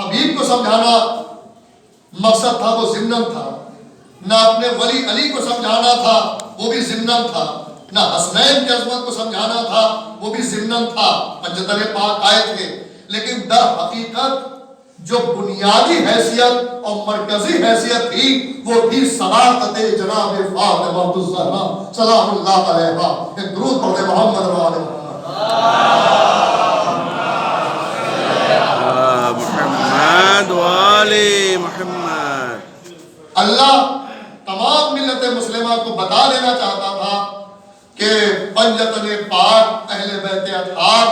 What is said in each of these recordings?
حبیب کو سمجھانا مقصد تھا وہ ضمناً تھا، نہ اپنے ولی علی کو سمجھانا تھا وہ بھی ضمناً تھا، نہ حسنین کی عظمت کو سمجھانا تھا وہ بھی ضمناً تھا، پنجتن پاک آئے تھے، لیکن در حقیقت جو بنیادی حیثیت اور مرکزی حیثیت تھی وہ تھی صداقت جناب فاطمہ الزہرا سلام اللہ علیہا۔ ایک درود پڑھے محمد و آل محمد وآل محمد۔ اللہ تمام ملت مسلمہ کو بتا دینا چاہتا تھا کہ پنجتن پاک اہل بیت اطہار،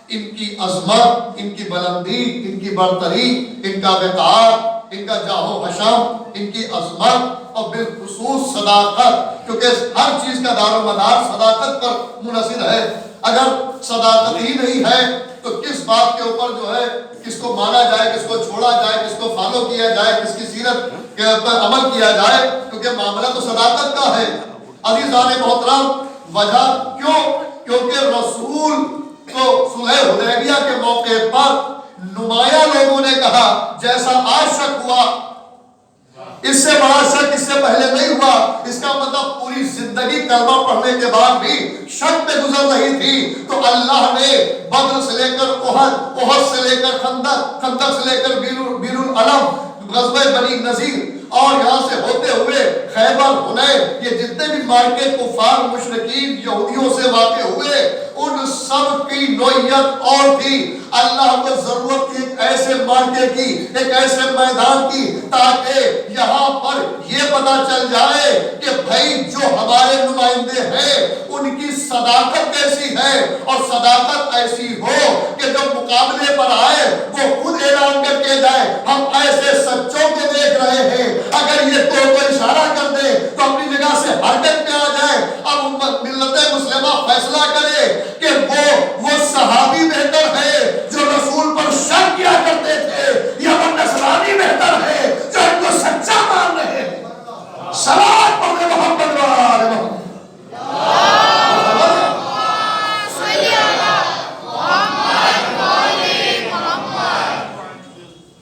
ان کی عظمت، ان کی بلندی، ان کی برتری، ان کا وقار، ان کا جاہ و حشم، ان کی عظمت اور بالخصوص صداقت، کیونکہ ہر چیز کا دار و مدار صداقت پر منحصر ہے۔ اگر صداقت ہی نہیں ہے تو کس بات کے اوپر جو ہے کس کو مانا جائے، کس کو چھوڑا جائے، کس کو فالو کیا جائے، کس کی سیرت کے اوپر عمل کیا جائے، کیونکہ معاملہ تو صداقت کا ہے۔ عزیزان محترم، وجہ کیوں؟ کیونکہ رسول تو صلح حدیبیہ کے موقع پر نمایاں لوگوں نے کہا جیسا آج شک ہوا اس سے بڑا شک اس سے پہلے نہیں ہوا، اس کا مطلب پوری زندگی کلمہ پڑھنے کے بعد بھی شک پہ گزر رہی تھی۔ تو اللہ نے بدر سے لے کر احد، احد سے لے کر خندق، خندق سے لے کر بیر العلم، غزوہ بنی نذیر، اور یہاں سے ہوتے ہوئے خیبر، حنین، یہ جتنے بھی مارکے کفار مشرکین یہودیوں سے واقع ہوئے ان سب کی نوعیت اور تھی۔ اللہ کو ضرورت تھی ایک ایسے مارکے کی، ایک ایسے میدان کی، تاکہ یہاں پر یہ پتا چل جائے کہ بھائی جو ہمارے نمائندے ہیں ان کی صداقت کیسی ہے، اور صداقت ایسی ہو کہ جب مقابلے پر آئے وہ خود اعلان کر کے جائے ہم ایسے سچوں کو دیکھ رہے ہیں۔ اگر یہ تو اشارہ کر دے تو اپنی جگہ سے حرکت میں آ جائے۔ اب ملت مسلمہ فیصلہ کرے کہ وہ صحابی بہتر ہے جو رسول پر شک کیا کرتے تھے، یا وہ نصرانی بہتر ہے جو ان کو سچا مان رہے ہیں۔ صلوات پڑھے محمد و آل محمد۔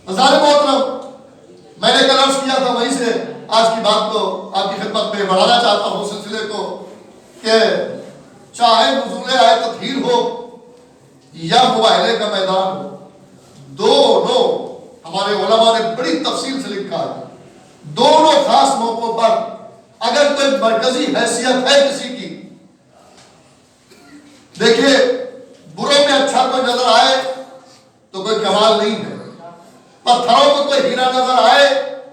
ہزار محترم، میں نے کل عرض کیا تھا، وہیں سے آج کی بات کو آپ کی خدمت میں بڑھانا چاہتا ہوں سلسلے کو، کہ چاہے نزول آیت تطہیر ہو یا مباہلے کا میدان ہو، دونوں ہمارے علماء نے بڑی تفصیل سے لکھا ہے، دونوں خاص موقعوں پر اگر کوئی مرکزی حیثیت ہے کسی کی، دیکھیے بروں میں اچھا کوئی نظر آئے تو کوئی کمال نہیں ہے، پتھروں کو کوئی ہیرا نظر آئے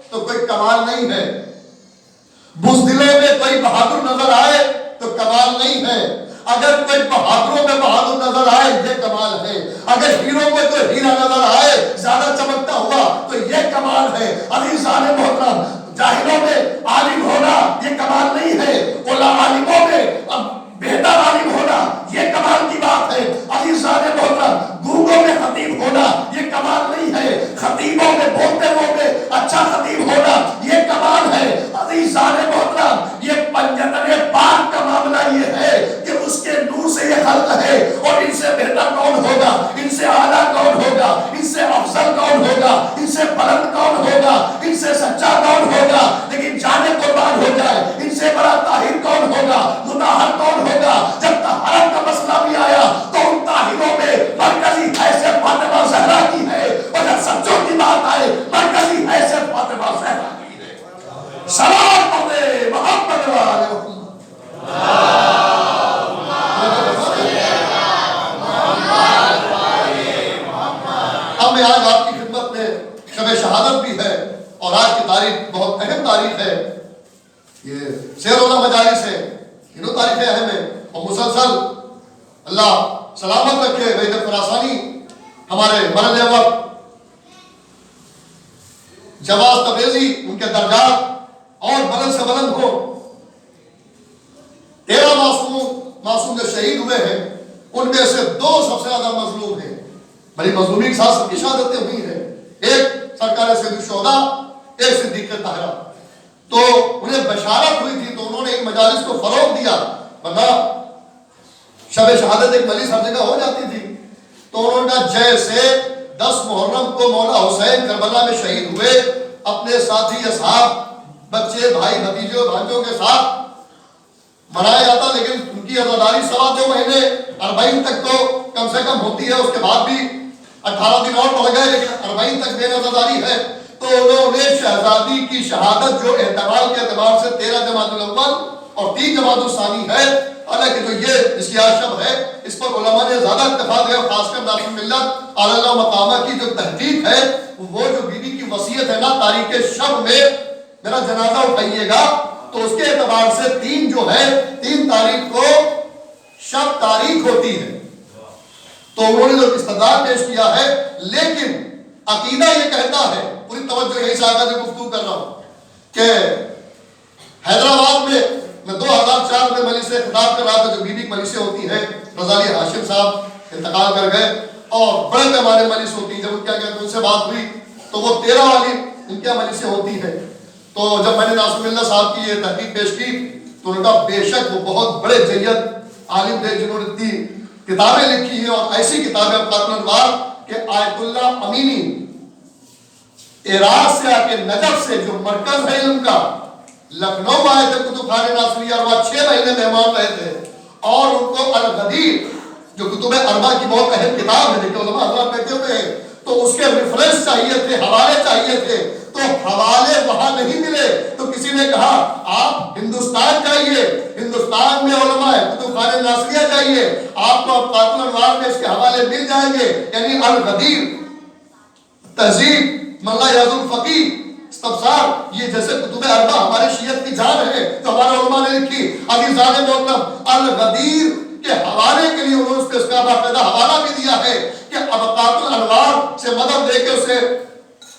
تو کوئی کمال نہیں ہے، بزدلوں میں کوئی بہادر نظر آئے تو کمال نہیں ہے، اگر کوئی بہادروں میں بہادر نظر آئے یہ کمال ہے، اگر ہیروں میں کوئی ہیرا نظر آئے زیادہ چمکتا ہوا تو یہ کمال ہے۔ عزیزان محترم، جاہلوں میں عالم ہونا یہ کمال نہیں ہے، عالموں میں بہتر عالم ہونا یہ کمال کی بات ہے۔ عزیزان محترم، گونگوں میں خطیب ہونا یہ کمال نہیں ہے، خطیبوں میں بولتے ہوتے اچھا خطیب ہونا یہ کمال ہے۔ عزیزان محترم، یہ پنجتن پاک کا معاملہ یہ ہے کہ اس کے نور سے یہ خلق ہے، اور ان سے بہتر کون ہوگا، ان سے اعلیٰ کون ہوگا، ان سے افضل کون ہوگا، ان سے بلند کون ہوگا، ان سے سچا کون ہوگا، لیکن جانے قربان ہو جائے ان سے بڑا طاہر کون ہوگا، مطہر کون ہوگا۔ جب طہارت کا مسئلہ بھی آیا تو ان طاہروں میں مرکزی حیثیت فاطمہ زہرا کی ہے، اور جب سچوں کی بات آئے مرکزی حیثیت فاطمہ زہرا کی ہے۔ صلوات پڑھے محمد و آل محمد۔ اب میں آج آپ کی خدمت میں شب شہادت بھی ہے، اور آج کی تاریخ بہت اہم تاریخ ہے، یہ سیر ولا مجالس ہے، تینوں تاریخیں اہم ہیں، اور مسلسل اللہ سلامت رکھے وحید خراسانی ہمارے مرد وقت جواز تبریزی ان کے درجات اور بلند سے بلند ہو۔ 13 معصوم جو شہید ہوئے ہیں ان میں سے 2 سب سے زیادہ مظلوم ہیں، بڑی مظلومی کے ساتھ سب کی شہادتیں ہوئی ہیں، ایک سرکار سید الشہداء، ایک صدیق طاہرہ، تو انہیں بشارت ہوئی تھی تو انہوں نے ان مجالس کو فروغ دیا، ورنہ شب شہادت ایک مجلس ہر جگہ ہو جاتی تھی، تو انہوں نے جیسے 10 محرم کو مولا حسین کربلا میں شہید ہوئے، اپنے ساتھی اصحاب، بچے، بھائی، بھتیجوں، بھانجوں کے ساتھ منایا جاتا، لیکن ان کی عزاداری 2.25 مہینے 40 تک تو کم سے کم ہوتی ہے، اس کے بعد بھی 18 دن اور بڑھ گئے، لیکن 40 تک بے عزاداری ہے۔ تو انہوں نے شہزادی کی شہادت جو احتمال کے اعتبار سے 13 جمادی الاول اور 3 جمادی الثانی ہے، حالانکہ جو یہ اس کی شب ہے، اس پر علماء نے زیادہ اتفاق ہے، خاص کر ناصر ملت اعلیٰ مقامہ کی جو تحقیق ہے، وہ جو بی بی کی وصیت ہے نا، تاریخ شب میں میرا جنازہ اٹھائیے گا، تو اس کے اعتبار سے 3 جو ہے، 3 تاریخ کو شب تاریخ ہوتی ہے۔ تو انہوں نے جو استدلال پیش کیا ہے، لیکن عقیدہ یہ کہتا ہے، پوری توجہ یہی سے آگے گفتگو کر رہا ہوں، کہ حیدرآباد میں 2004 میں مجلس سے خطاب کر رہا تھا، جو بی بی مجلسیں ہوتی ہیں، رضالی ہاشم صاحب انتقال کر گئے، اور بڑے پیمانے مجلس ہوتی ہیں، جب ان کیا ان سے بات ہوئی تو وہ 13 والی ان کیا مجلسیں ہوتی ہیں۔ تو جب میں نے ناصر اللہ صاحب کی یہ تحقیق پیش کی تو انہوں نے کہا بے شک وہ بہت بڑے جید عالم تھے، جنہوں نے اتنی کتابیں لکھی ہیں، اور ایسی کتابیں ابقات الانوار کہ آیت اللہ امینی عراق سے آ کے نجف سے جو مرکز ہے علم کا، لکھنؤ آئے تھے کتب خانہ ناصریہ، اور وہاں 6 مہینے مہمان رہے تھے، اور ان کو الغدیر جو کتب اربع کی بہت اہم کتاب ہے، دیکھیں علماء حضرات بیٹھے ہوئے ہیں، تو اس کے ریفرنس چاہیے تھے، حوالے چاہیے تھے، تو حوالے وہاں نہیں ملے، تو کسی نے کہا آپ ہندوستان جائیے، ہندوستان میں علماء ہے، کتب خانہ ناصریہ جائیے، آپ کو ابقات الانوار میں اس کے حوالے مل جائیں گے، یعنی الغدیر، تہذیب، ملا یاز الفقی، استبصار، یہ جیسے کتب اربع ہمارے شیعت کی جان ہے جو ہمارے علماء نے لکھی، عزیزان محترم، الغدیر کے حوالے کے لیے انہوں نے اس کا باقاعدہ حوالہ بھی دیا ہے کہ ابقات الانوار سے مدد لے کے اسے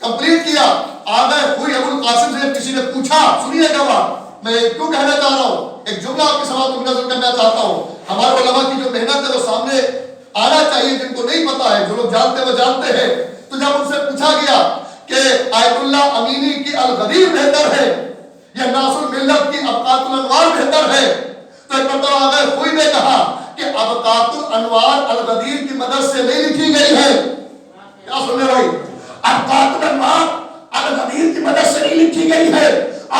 کمپلیٹ کیا۔ آگئے ہوئی ابو القاسم سے کسی نے پوچھا، سنیے گا بات، میں کیوں کہنا چاہ رہا ہوں، ایک جملہ آپ کے سامنے منظر کرنا چاہتا ہوں، ہمارے علماء کی جو محنت ہے وہ سامنے آنا چاہیے، جن کو نہیں پتا ہے، جو لوگ جانتے وہ جانتے ہیں۔ تو جب ان سے پوچھا گیا کہ آیت اللہ امینی کی الغدیر بہتر ہے یا ناصر ملت کی ابقات الانوار بہتر ہے، تو ایک مرتبہ آگئے ہوئی نے کہا کہ ابقات الانوار الغدیر کی مدد سے نہیں لکھی گئی ہے۔ کیا سن رہے بھائی؟ ابقات الانوار الغدیر کی مدد سے نہیں لکھی گئی ہے،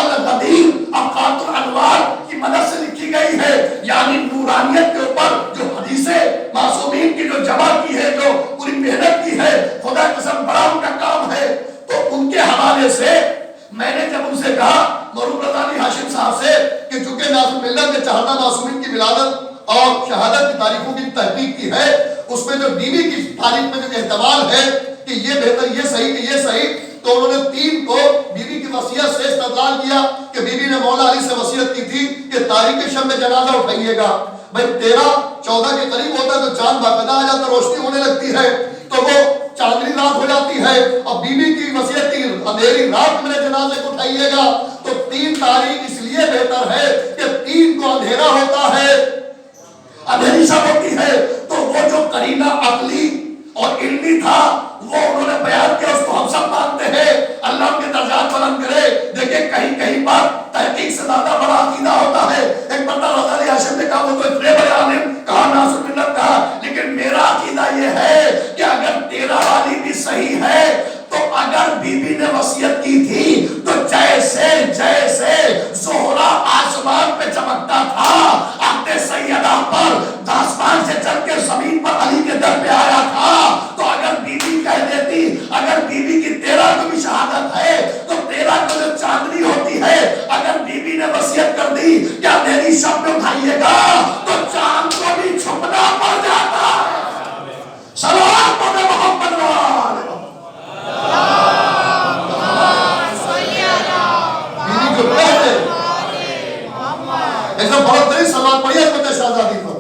الغدیر ابقات الانوار کی مدد سے لکھی گئی ہے، یعنی نورانیت کے اوپر جو حدیثیں معصومین کی جو جمع کی ہے، جو پوری محنت کی ہے، خدا قسم بڑا ان کا کام ہے۔ تو ان کے حوالے سے میں نے جب ان سے کہا مرحوم رضالی ہاشم صاحب سے کہ چونکہ ناصر ملت نے چہارہ معصومین کی ولادت اور شہادت کی تاریخوں کی تحقیق کی ہے، اس میں جو بیوی کی تاریخ میں جو احتمال ہے کہ یہ بہتر، یہ صحیح کہ یہ صحیح، تو انہوں نے 3 کو بیوی کی وصیت سے استدلال کیا کہ بیوی نے مولا علی سے وصیت کی تھی کہ تاریخ شب میں جنازہ اٹھائیے گا۔ بھائی 13-14 کے قریب ہوتا ہے تو چاند باقاعدہ آ جاتا، روشنی ہونے لگتی ہے، تو وہ چاندنی رات ہو جاتی ہے، اور بیوی کی وصیت کی اندھیری رات میں جنازے کو اٹھائیے گا، تو 3 تاریخ اس لیے بہتر ہے کہ 3 کو اندھیرا ہوتا ہے، اندھیری شب ہوتی ہے، تو وہ جو قرینہ عقلی اور علمی تھا وہ انہوں نے بیان کیا، اس کو ہم سب مانتے ہیں، اللہ ان کے درجات بلند کرے۔ دیکھیں کہیں کہیں پر تحقیق سے زیادہ بڑا عقیدہ ہوتا ہے۔ ایک مرتبہ رضالی ہاشم نے کہا وہ تو اتنے بڑے عالم، کہا ناصر ملت کہا، لیکن میرا عقیدہ یہ ہے کہ اگر 13 والی بھی صحیح ہے تو اگر بی بی نے وصیت کی تھی تو جیسے جیسے زہرہ آسمان پہ چمکتا تھا، عہد سیدہ پر آسمان سے چل کے زمین پر علی کے در پہ آیا تھا، تو اگر بی بی کہہ دیتی، اگر بی بی کی 13 کو بھی شہادت ہے تو 13 کو جو چاندنی ہوتی ہے، اگر بی بی نے وصیت کر دی کہ اندھیری شب میں اٹھائیے گا تو چاند کو بھی چھپنا پڑ جاتا ہے۔ صلوات پڑھے محمد والے ایسا بہت تری سلام پڑھیے حضرت شہزادی پر۔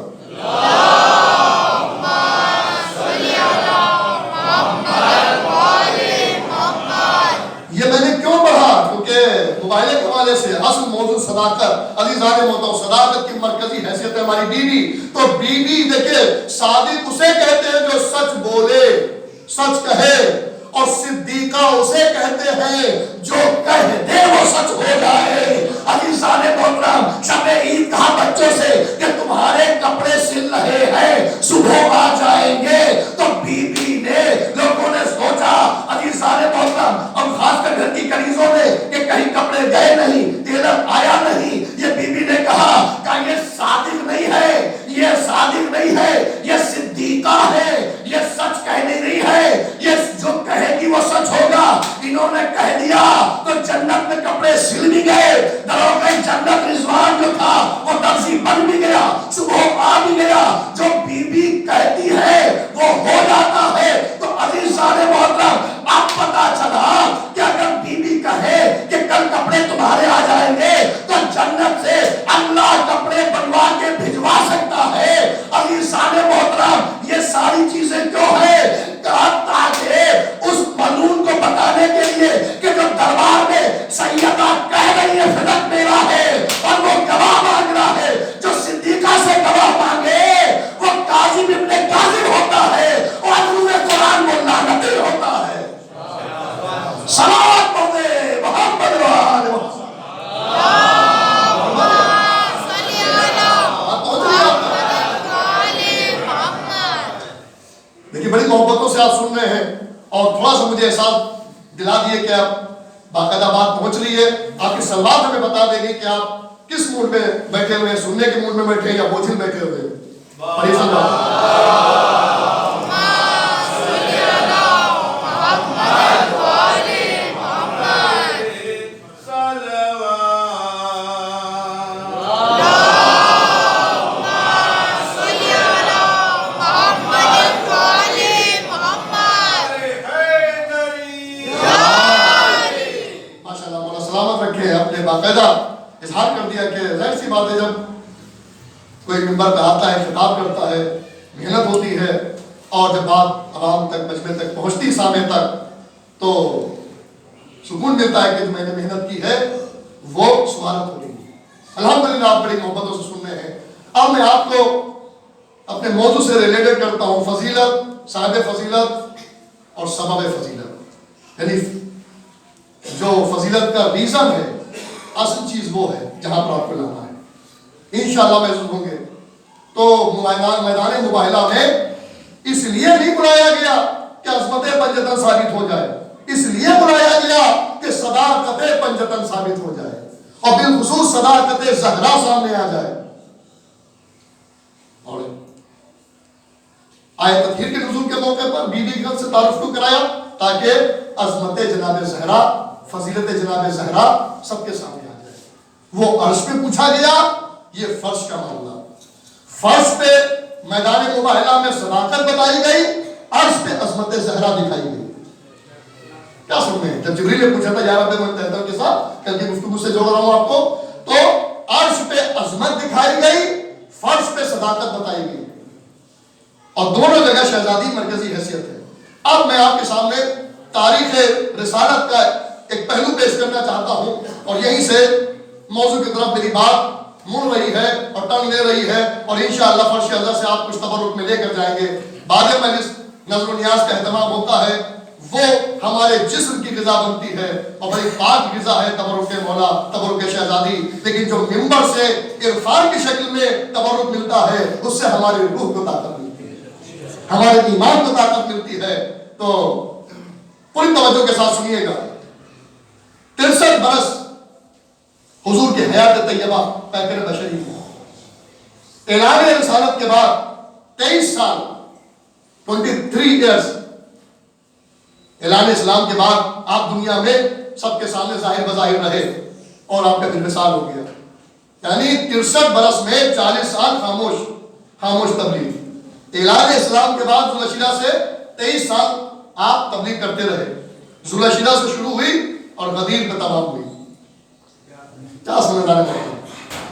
یہ میں نے کیوں پڑھا؟ کیونکہ موبائل کے حوالے سے اصل موضوع صداقت، عزیزان محترم، صداقت کی مرکزی حیثیت ہے ہماری بیوی۔ تو بیوی دیکھیں صادق اسے کہتے ہیں جو سچ بولے، سچ کہے، اور صدیقہ اسے کہتے ہیں جو کہہ دے وہ سچ ہو جائے۔ عزیزان محترم، شب عید کہا بچوں سے کہ تمہارے کپڑے سل رہے ہیں، صبح آ جائیں گے، تو بی بی نے، لوگوں نے بیویوں نے کہہ دیا تو جنت میں کپڑے سل بھی گئے، دروگہ جنت رضوان جو تھا وہ درزی بن بھی گیا، صبح آ بھی گیا، جو بی بی کہتی ہے وہ ہو جاتا ہے۔ تو عزیزان محترم اب پتا چلا کہ اگر بی بی کہے کہ کل کپڑے تمہارے آ جائیں گے تو جنت سے اللہ کپڑے بنوا کے بھجوا سکتا ہے۔ عزیزان محترم یہ ساری چیزیں کیوں ہے؟ تاکہ اس ملعون کو بتانے کے لیے کہ جو دربار میں سیدہ کہہ رہی ہے فدق میرا ہے اور وہ گواہ مانگ رہا ہے، جو صدیقہ سے گواہ مانگے وہ کاظم ابن کاظم ہوتا ہے اور عدو قرآن وہ لعنتی ہوتا ہے۔ صلوات پڑھے محمد وآل محمد۔ دیکھیں بڑی محبتوں سے آپ سن رہے ہیں اور تھوڑا سا مجھے احساس دلا دیے کہ آپ باقاعدہ بات پہنچ رہی ہے، آپ کی سلوات ہمیں بتا دے گی کہ آپ کس موڈ میں بیٹھے ہوئے ہیں، سننے کے موڈ میں بیٹھے ہیں یا بوجھل بیٹھے ہوئے ہیں۔ پڑھیے سلوات۔ باقاعدہ اظہار کر دیا کہ ظاہر سی بات ہے جب کوئی منبر پہ آتا ہے، خطاب کرتا ہے، محنت ہوتی ہے اور جب بات عوام تک مجمع تک پہنچتی سامنے تک تو سکون ملتا ہے کہ جو میں نے محنت کی ہے وہ سوالت ہو رہی ہے۔ الحمدللہ آپ بڑی محبتوں سے سن رہے ہیں۔ اب میں آپ کو اپنے موضوع سے ریلیٹڈ کرتا ہوں، فضیلت، صاحب فضیلت اور سبب فضیلت، یعنی جو فضیلت کا ریزن ہے، اصل چیز وہ ہے جہاں پر آپ کو لانا ہے۔ انشاءاللہ محسوس ہوں گے تو میدان مباہلہ میں اس لیے نہیں بلایا گیا کہ عظمت پنجتن ثابت ہو جائے، اس لیے بلایا گیا کہ صداقت پنجتن ثابت ہو جائے اور بالخصوص صداقت زہرا سامنے آ جائے۔ اور آیت تطہیر کے نزول کے موقع پر بی بی گھر سے تعارف کو کرایا تاکہ عظمت جناب زہرا، فضیلت جناب زہرا سب کے سامنے آ جائے۔ وہ عرش پہ پوچھا گیا، یہ فرش کا معاملہ، فرش پہ میدان مباہلہ میں صداقت بتائی گئی، عرش پہ عظمت زہرا دکھائی گئی۔ کیا سمجھیں؟ جب جبریل نے پوچھا تھا یا رب منتہدر کے ساتھ، کل کی گفتگو سے جوڑ رہا ہوں آپ کو، تو عرش پہ عظمت دکھائی گئی، فرش پہ صداقت بتائی گئی اور دونوں جگہ شہزادی مرکزی حیثیت ہے۔ اب میں آپ کے سامنے تاریخ رسالت کا ایک پہلو پیش کرنا چاہتا ہوں اور یہیں سے موضوع کی طرف میری بات مڑ رہی ہے اور ٹنگ لے رہی ہے اور انشاءاللہ فرش اعلیٰ سے آپ کچھ تبرک میں لے کر جائیں گے۔ بعد مجلس نظر و نیاز کا اہتمام ہوتا ہے، وہ ہمارے جسم کی غذا بنتی ہے اور بڑی پاک غذا ہے تبرک مولا، تبرک شہزادی، لیکن جو منبر سے عرفان کی شکل میں تبرک ملتا ہے اس سے ہماری روح کو طاقت ملتی ہے، ہمارے ایمان کو طاقت ملتی ہے۔ تو پوری توجہ کے ساتھ سنیے گا۔ 63 برس حضور کی حیات طیبہ پیکر بشری میں، اعلان رسالت کے بعد 23 سال 23 ایئرز اعلان اسلام کے بعد آپ دنیا میں سب کے سامنے ظاہر بظاہر رہے اور آپ کا دل وصال ہو گیا، یعنی 63 برس میں 40 سال خاموش تبلیغ۔ اعلان اسلام کے بعد ذوالشیدہ سے 23 سال آپ تبلیغ کرتے رہے، ذوالشیدہ سے شروع ہوئی اور غدیر پہ تمام ہوئی۔ کیا سمجھ آنے لگا؟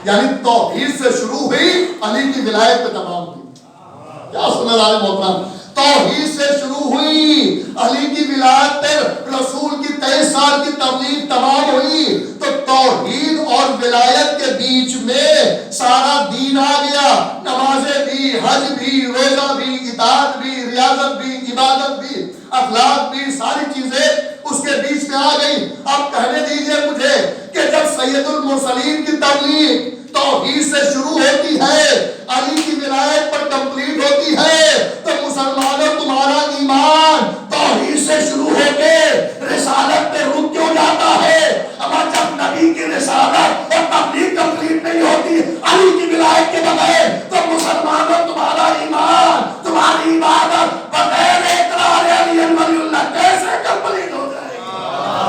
یعنی توحید سے شروع ہوئی، علی کی ولایت پہ تمام ہوئی۔ کیا سمجھ آنے محترم؟ توحید سے شروع ہوئی، علی کی ولایت پر رسول کی 23 سال کی تبلیغ تمام ہوئی، تو توحید اور ولایت کے بیچ میں سارا دین آ گیا، نمازیں بھی، حج بھی، روزہ بھی، اطاعت بھی، ریاضت بھی، عبادت بھی، اخلاق بھی، ساری چیزیں اس کے بیچ میں آ گئی۔ اب کہنے دیجئے مجھے کہ جب سید المرسلین کی تبلیغ توحید سے شروع ہوتی ہے، علی کی ولایت پر کمپلیٹ ہوتی ہے، تو مسلمانوں تمہارا ایمان توحید سے شروع ہو کے رسالت پہ رک کیوں جاتا ہے؟ اما جب نبی کی رسالت اور تبلیغ کمپلیٹ نہیں ہوتی علی کی ولایت کے بغیر، تو مسلمانوں تمہارا ایمان، تمہاری عبادت بغیر اقرار علی ولی اللہ کیسے کمپلیٹ ہو جائے گی؟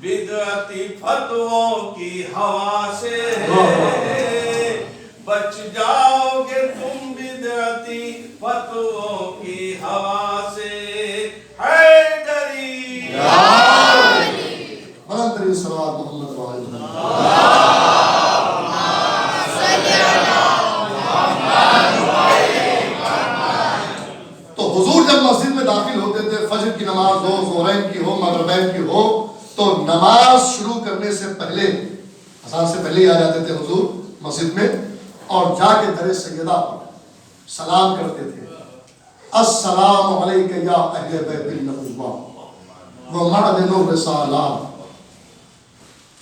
بدعتی فتووں کی ہوا سے بچ جاؤ گے تم بدعتی فتووں کی ہوا سے حیدری بلند ترین صلوات محمد و آلہ تو حضور جب مسجد میں داخل ہوتے تھے، فجر کی نماز ہو، ظہرین کی ہو، مغربین کی ہو، تو نماز شروع کرنے سے پہلے، اذان سے پہلے ہی آ جاتے تھے حضور مسجد میں، اور جا کے در سیدہ پر سلام کرتے تھے، السلام علیکم یا اہل بیت النبوہ و معدن الرسالہ۔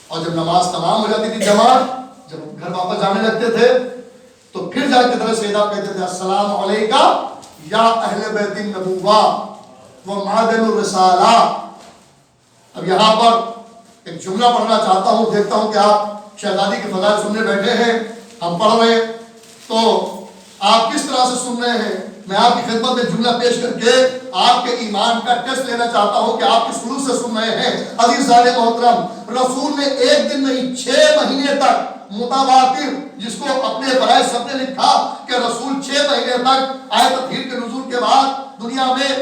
اور جب نماز تمام ہو جاتی تھی جماعت، جب گھر واپس جانے لگتے تھے تو پھر جا کے در سیدہ کہتے تھے السلام علیکم یا اہل بیت النبوہ و معدن الرسالہ۔ اب یہاں پر ایک جملہ پڑھنا چاہتا ہوں، دیکھتا ہوں کہ آپ شہزادی کے فضائل سننے بیٹھے ہیں، ہم پڑھ رہے ہیں، تو آپ کس طرح سے سن رہے ہیں؟ میں آپ کی خدمت میں جملہ پیش کر کے آپ کے ایمان کا ٹیسٹ لینا چاہتا ہوں کہ آپ کس سلوک سے سن رہے ہیں۔ عزیزان محترم، رسول نے ایک دن نہیں 6 مہینے تک متواتر، جس کو اپنے برائے سب نے لکھا کہ رسول 6 مہینے تک آیت تطہیر کے نزول کے بعد دنیا میں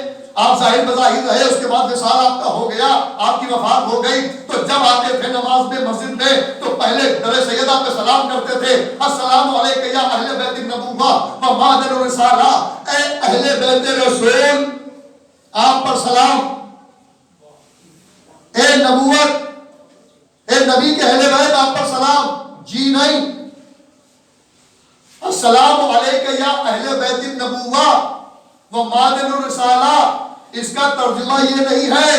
آپ ظاہر بظاہر رہے، اس کے بعد وصال آپ کا ہو گیا، آپ کی وفات ہو گئی، تو جب آتے تھے نماز میں مسجد میں تو پہلے در سیدہ پہ سلام کرتے تھے، السلام علیکم یا اہل بیت النبوہ و معدن الرسالہ، اے اہل بیت رسول آپ پر سلام، اے نبوت، اے نبی کے اہل بیت آپ پر سلام، جی نہیں، السلام علیکم یا اہل بیت النبوہ و معدن الرسالہ، اس کا ترجمہ یہ نہیں ہے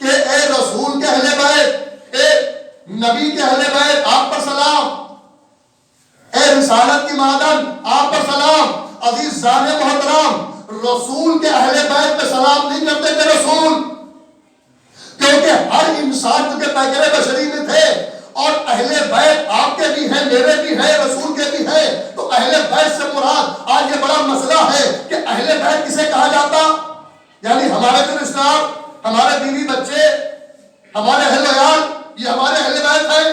کہ اے رسول کے اہل بیت، اے نبی کے اہل بیت آپ پر سلام، اے رسالت کی معدن آپ پر سلام۔ عزیزان محترم، رسول کے اہل بیت پہ سلام نہیں کرتے تھے رسول، کیونکہ ہر انسان جو کہ پیکر بشری میں تھے، اور اہل بیت آپ کے بھی ہیں، میرے بھی ہیں، رسول کے بھی ہیں، تو اہل بیت سے مراد آج یہ بڑا مسئلہ ہے کہ اہل بیت کسے کہا جاتا، یعنی ہمارے جو رشتہ دار، ہمارے بیوی بچے، ہمارے اہل عیال، یہ ہمارے اہل بیت ہیں۔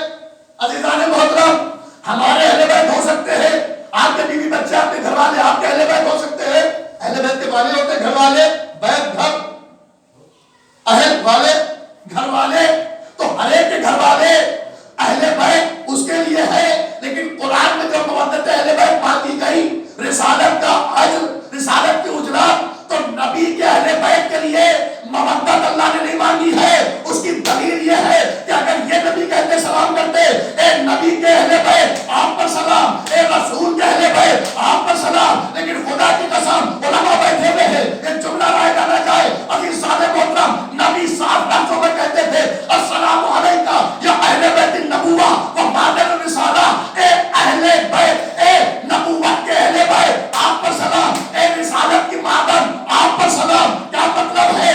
عزیزان محترم، ہمارے اہل بیت ہو سکتے ہیں، آپ کے بیوی بچے، آپ کے گھر والے آپ کے اہل بیت ہو سکتے ہیں۔ اہل بیت کے معنی ہوتے ہیں گھر والے، بیت گھر، اہل والے گھر والے، تو ہر ایک کے گھر والے اہل بیت اس کے لیے ہے، لیکن قرآن میں جو مودت اہل بیت مانگی گئی، رسالت کا اجر، رسالت کی اجرت، تو نبی کے اہل بیت کے لیے مودت اللہ نے نہیں مانگی ہے۔ اس کی دلیل یہ ہے کہ اگر یہ نبی کہتے سلام کرتے، اے نبی کے اہل بیت آپ پر سلام، اے رسول کے اہل بیت آپ پر سلام، لیکن خدا کی قسم علماء بیٹھے ہوئے ہیں، ایک جملہ رائے ڈالا جائے، عزیز صاحب محترم، نبی صاحب لفظوں میں کہتے تھے السلام علیکہ یا اہل بیت النبوہ و معدن الرسالہ، اے اہل بیت، اے نبوت کے اہل بیت آپ پر سلام، اے رسالت کی معدن آپ پر سلام۔ کیا مطلب ہے؟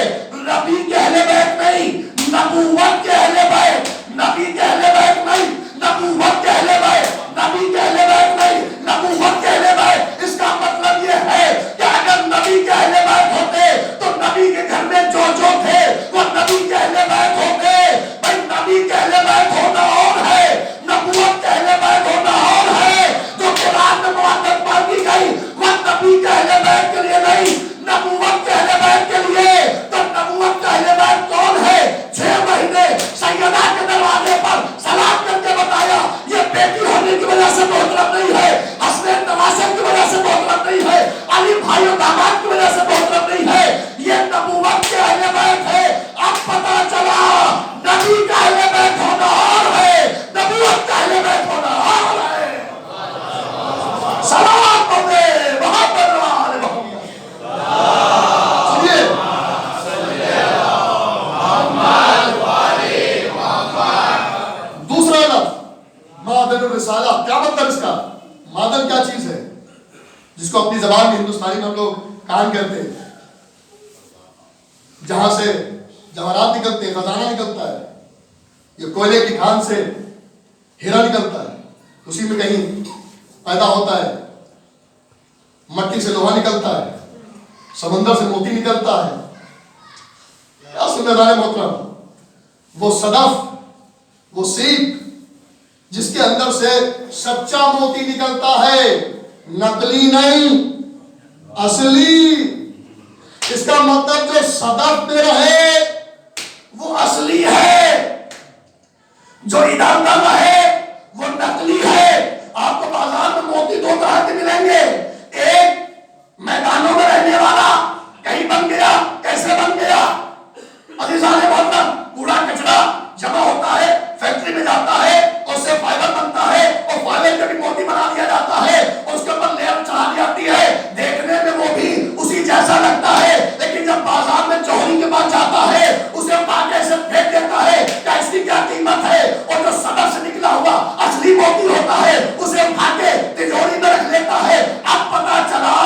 نبی کے اہل بیت نہیں، نبوت کے اہل بیت، نبی کے اہل بیت نہیں، نبوت کے اہل بیت، نبی کے اہل بیت نہیں، نبوت کے اہل بیت۔ اس کا مطلب یہ ہے کہ اگر نبی کے اہل بیت ہوتے تو نبی کے گھر میں جو تھے وہ نبی کے اہل بیت ہوتے۔ بھائی نبی کے اہل بیت ہونا اور ہے، نبوت کے اہل بیت ہونا اور ہے۔ جو قرآن میں مودت مانگی گئی وہ نبی کے اہل بیت کے لیے نہیں، نبوت کے اہل بیت کے لیے۔ تو نبوت کا اہل بیت کون ہے؟ 6 مہینے سیدہ کے دروازے پر سلام کر کے بتایا، یہ بیٹی ہونے کی وجہ سے محترم نہیں ہے، حسنین نواسے کی وجہ سے محترم نہیں ہے، علی بھائی و داماد کی وجہ سے محترم نہیں ہے، یہ نبوت کے اہل بیت ہے۔ اب پتا چلا نبی کا اہل بیت ہونا اور ہے، نبوت کا اہل بیت ہونا اور ہے۔ سلام پڑھے محمد وآل محمد۔ دوسرا لفظ معدن الرسالہ، کیا مطلب اس کا؟ معدن کیا چیز ہے جس کو اپنی زبان میں ہندوستانی میں ہم لوگ کان کہتے ہیں، جہاں سے جواہرات نکلتے ہیں، خزانہ نکلتا ہے، یہ کوئلے کی کھان سے ہیرا نکلتا ہے، اسی میں کہیں پیدا ہوتا ہے، مٹی سے لوہا نکلتا ہے، سمندر سے موتی نکلتا ہے۔ یا سمجھدار محترم، وہ صدف وہ سیپ جس کے اندر سے سچا موتی نکلتا ہے، نقلی نہیں، اصلی۔ اس کا مطلب جو صدف میں رہے وہ اصلی ہے، جو ادھر ادھر رہے وہ نقلی ہے۔ آپ کو بازار میں موتی دو طرح کے ملیں گے، ایک میدانوں میں رہنے والا، کہیں بن گیا، کیسے بن گیا؟ عزیزان محترم، کوڑا کچرا جمع ہوتا ہے، فیکٹری میں جاتا ہے، اس سے فائبر بنتا ہے، اور فائبر کا بھی موتی بنا دیا جاتا ہے، اس کے اوپر لیئر چڑھا دی جاتی ہے، دیکھنے میں وہ بھی اسی جیسا لگتا ہے، لیکن جب بازار میں جوہری کے پاس جاتا ہے اسے اٹھا کے ایسے پھینک دیتا ہے کہ اس کی کیا قیمت ہے، اور جو صدف سے نکلا ہوا اصلی موتی ہوتا ہے اسے اٹھا کے تجوری میں رکھ لیتا ہے۔ اب پتا چلا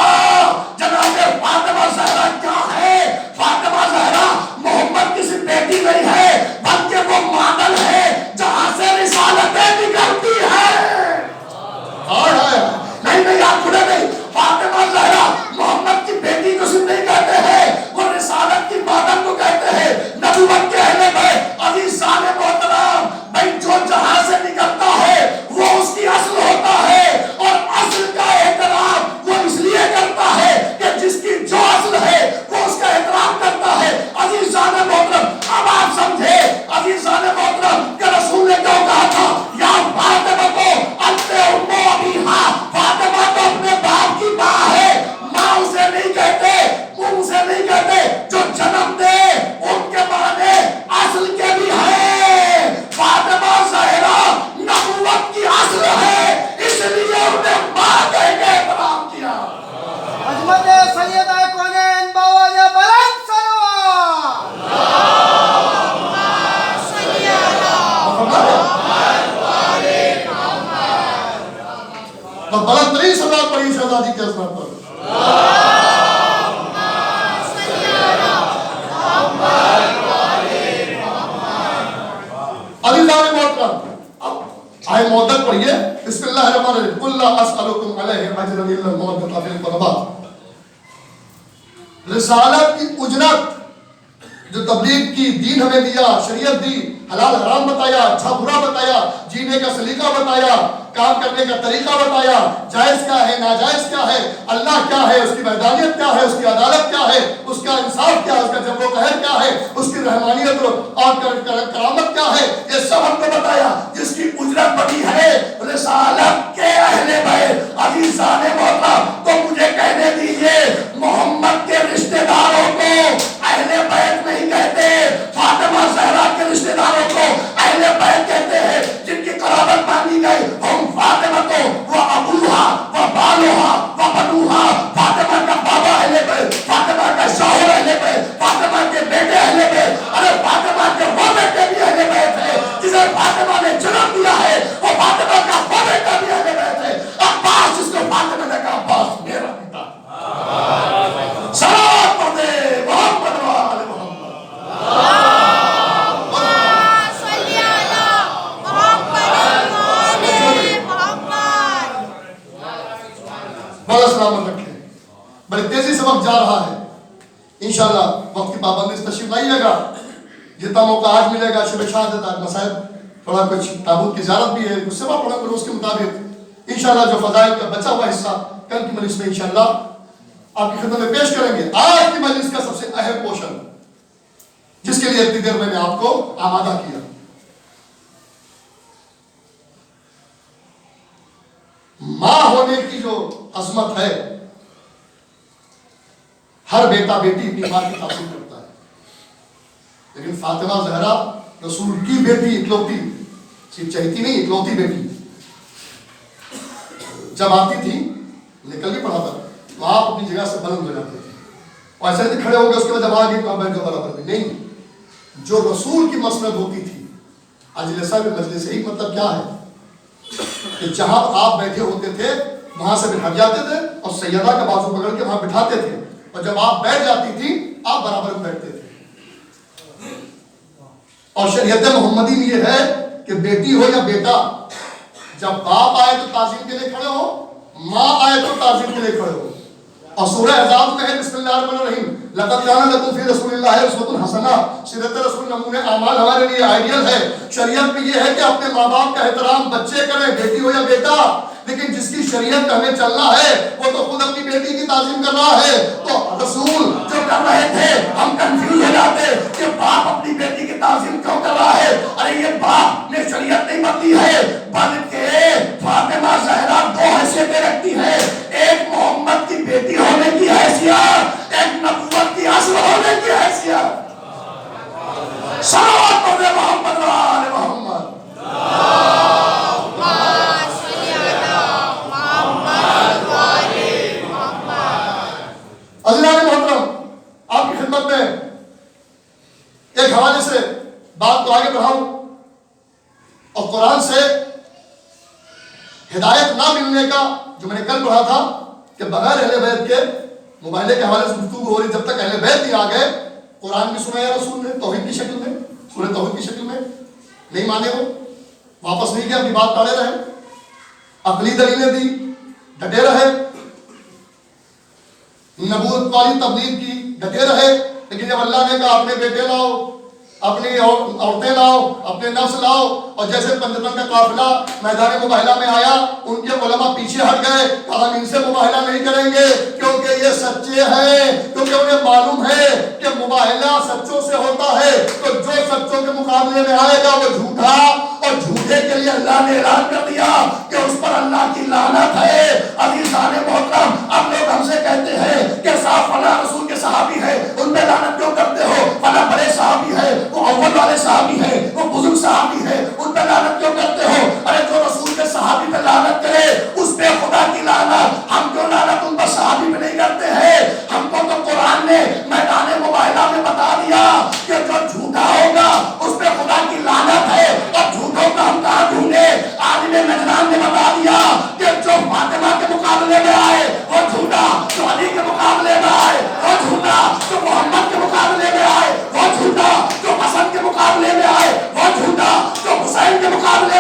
جناب فاطمہ زہرا کیا ہے۔ فاطمہ زہرا محمد کی صرف بیٹی نہیں ہے بلکہ وہ ماڈل ہے جہاں سے رسالتیں نکلتی ہیں۔ نہیں آپ کھلے نہیں، فاطمہ زہرا محمد کی بیٹی کو صرف نہیں کہتے ہیں، وہ رسالت کی ماڈل کو کہتے ہیں، نبوت کے اہل بیت۔ عزیزان محترم، بھائی جو جہاں سے نکلتا ہے وہ اس کی اصل ہوتا ہے، اور اصل کا احترام وہ اس لیے کرتا ہے کہ جس کی جو اصل ہے وہ اس کا احترام کرتا ہے۔ عزیزان محترم، اب آپ سمجھے عزیزان محترم کہ رسول نے کیوں کہا تھا یا فاطمہ کو انت ام ابیہا، فاطمہ تو اپنے باپ کی ماں ہے۔ ماں اسے نہیں کہتے، اسے نہیں کہتے جو جنم دے، ان کے معنی اصل کے بھی ہیں۔ فاطمہ زہرا نبوت کی اصل ہے، اس لیے انہیں ماں کہہ کے احترام کیا۔ عظمت سیدہ کونین باوجہ بلند سلوات۔ تو بلند ترین صلوات پڑھی شہزادی کے عظمت پر۔ عزیزان محترم، آئے مودت پڑھئے، بسم اللہ الرحمن الرحیم، قُلْ لَا أَسْأَلُكُمْ عَلَيْهِ أَجْرًا إِلَّا الْمَوَدَّةَ فِي الْقُرْبَى۔ رسالت کی اجرت جو تبلیغ کی دین ہمیں دیا، شریعت دی، حلال حرام بتایا، اچھا برا بتایا، جینے کا سلیقہ بتایا، کام کرنے کا طریقہ بتایا، جائز کیا ہے، ناجائز کیا ہے، اللہ کیا ہے، اس کی وحدانیت کیا ہے، اس کی عدالت کیا ہے، اس کا انصاف کیا ہے، اس کا جبر و قہر کیا ہے، اس کی رحمانیت اور کرامت کیا ہے، یہ سب ہم کو بتایا، جس کی اجرت بنی ہے رسالت کے اہل بیت۔ عزیزان محترم، تو مجھے کہنے دیجئے محمد کے رشتہ داروں کو اہل بیت نہیں کہتے، فاطمہ زہرا کے رشتہ داروں کو اہل بیت کہتے ہیں، جن کی قرابت مانی گئی۔ ہم فاطمہ کو وہ ابوہا وہ بالوہا وہ بنوہا، فاطمہ کا بابا اہل بیت، فاطمہ کا شوہر اہل بیت، فاطمہ کے بیٹے اہل بیت، ارے فاطمہ کے وہ بیٹے بھی اہل بیت ہے جسے فاطمہ نے جنم دیا ہے، وہ فاطمہ کا وہ بیٹا بھی اہل بیت ہے۔ عباس جس کو فاطمہ نے کہا عباس میرا بیٹا، صلوات پڑھ دے محمد و آل محمد۔ بڑا سلامت رکھیں، بڑی تیزی سے وقت جا رہا ہے، انشاءاللہ وقت کی پابندی سے تشریف لائیے گا، جتنا موقع آج ملے گا شب شہادت آج مسائل تھوڑا کچھ تابوت کی زیارت بھی ہے، کچھ سوا پڑھیں گے اس کے مطابق انشاءاللہ جو فضائل کا بچا ہوا حصہ کل کی مجلس میں انشاءاللہ آپ کی خدمت میں پیش کریں گے۔ آج کی مجلس کا سب سے اہم پورشن جس کے لیے اتنی دیر میں نے آپ کو آمادہ کیا، ماں ہونے کی جو عظمت ہے، ہر بیٹا بیٹی اپنی ماں کی تعظیم کرتا ہے، لیکن فاطمہ زہرا رسول کی بیٹی اکلوتی، صرف چہتی نہیں اکلوتی بیٹی، جب آتی تھی نکل بھی پڑا تھا تو آپ اپنی جگہ سے بلند ہو جاتے تھے، اور ایسے نہیں کھڑے ہو گئے اس کے بعد جب آگے تو آپ بیٹھ جاؤ برابر میں، نہیں، جو رسول کی مسند ہوتی تھی، اجلسہ میں مجلس ہی مطلب کیا ہے کہ جہاں آپ بیٹھے ہوتے تھے وہاں سے بٹھا جاتے تھے اور سیدہ کا بازو پکڑ کے وہاں بٹھاتے تھے، اور جب آپ بیٹھ جاتی تھی آپ برابر میں بیٹھتے تھے۔ اور شریعت محمدی میں یہ ہے کہ بیٹی ہو یا بیٹا، جب باپ آئے تو تعظیم کے لیے کھڑے ہو، ماں آئے تو تعظیم کے لیے کھڑے ہو۔ اور سورہ احزاب میں ہے بسم اللہ الرحمن الرحیم لقد کان لکم فی رسول اللہ اسوۃ حسنہ، سیرت رسول نمونہ اعمال ہمارے لیے آئیڈیل ہے۔ شریعت میں یہ ہے کہ اپنے ماں باپ کا احترام بچے کریں، بیٹی ہو یا بیٹا، لیکن جس کی شریعت کا ہمیں چلنا ہے وہ تو خود اپنی بیٹی کی تعظیم کر رہا ہے۔ تو رسول جو کر رہے تھے ہم کنفیوز ہو جاتے کہ باپ اپنی بیٹی کی تعظیم کیوں کر رہا ہے؟ ارے یہ باپ نے شریعت نہیں بدلی ہے، بلکہ فاطمہ زہرا دو حیثیتیں رکھتی ہے، ایک محمد کی بیٹی ہونے کی حیثیت، ایک نبوت کی اصل ہونے کی حیثیت۔ صلوات پڑھے محمد و آل محمد۔ عزیزان محترم، آپ کی خدمت میں ایک حوالے سے بات کو آگے بڑھاؤں اور قرآن سے ہدایت نہ ملنے کا جو میں نے کل پڑھا تھا کہ بغیر اہل بیت کے موبائلے کے حوالے سے گفتگو ہو رہی، جب تک اہل بیت نہیں آ گئے قرآن بھی سنایا رسول نے توحید کی شکل میں، سورہ توحید کی شکل میں، نہیں مانے وہ، واپس نہیں گئے، اپنی بات ٹالے رہے، عقلی دلیلیں دی، ڈٹے رہے، نبوت والی تبلیغ کی ڈٹے رہے، لیکن جب اللہ نے کہا اپنے بیٹے لاؤ، اپنی عورتیں لاؤ، اپنے نفس لاؤ، اور جیسے پنجتن کا قافلہ میدان مباہلہ میں آیا ان کے علماء پیچھے ہٹ گئے، کہا ہم ان سے مباہلہ نہیں کریں گے کیونکہ یہ سچے ہیں، کیونکہ انہیں معلوم ہے کہ مباہلہ سچوں سے ہوتا ہے، تو جو سچوں کے مقابلے میں آئے گا وہ جھوٹا، اور جھوٹے کے لیے اللہ نے اعلان کر دیا کہ اس پر اللہ کی لعنت ہے۔ عزیزان محترم، اب لوگ ہم سے کہتے ہیں کہ صاحب فلاں رسول کے صحابی ہے، ان پہ لعنت کیوں کرتے ہو؟ فلاں بڑے صحابی ہے، وہ اول والے صحابی ہے، وہ بزرگ صحابی ہے، ان پہ لعنت کیوں کرتے ہو؟ ارے جو رسول کے صحابی پہ لعنت کرے اس پہ خدا کی لعنت، ہم کیوں لعنت ان پر صحابی پہ نہیں کرتے ہیں؟ ہم کو تو قرآن نے میدان مباہلہ میں بتا دیا کہ جو جھوٹا ہوگا اس پہ خدا کی لعنت ہے، اور جھوٹوں کا ہم کہاں ڈھونڈے؟ عالم نجران نے بتا دیا کہ جو فاطمہ کے مقابلے میں آئے وہ جھوٹا، جو علی کے مقابلے میں آئے وہ جھوٹا، جو محمد کے مقابلے میں آئے وہ جھوٹا، جو حسن کے مقابلے میں آئے وہ جھوٹا، جو حسین کے مقابلے